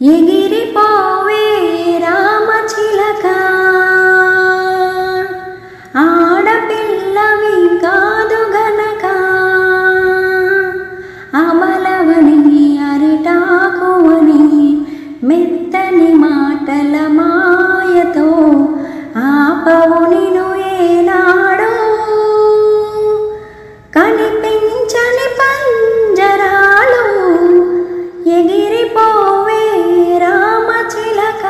ఎగిరిపోవే రామచిలక ఆడపిల్లవి కాదు గనక అమలవని అరిటాకువని మెత్తని మాటల మాయతో ఆపవు నిను ఏనాడు కనిపించని పంజరాలు ఎగిరిపోవే రామచిలక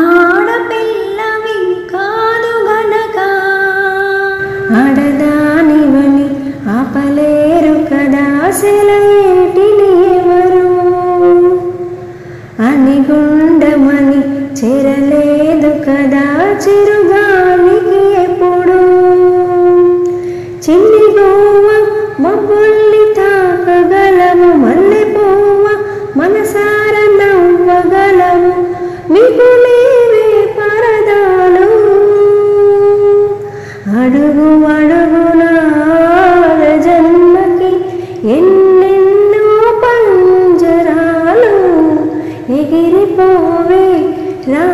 ఆడపిల్లవి కాదు గనక ఆడదానివని ఆపలేరు కదా సెలయేటిని ఎవరు అనిగుండమని చేరలేదు కదా చిరుగాలికి ఎప్పుడు చిన్ని గోవ మబ్బుల్ని తాకగలము మల్లె పువ్వ మనసార నవ్వగలము మీకు లేవే పరదాలు అడుగు అడుగున జన్మకి ఎన్నెన్నో పంజరాలు ఎగిరిపోవే రా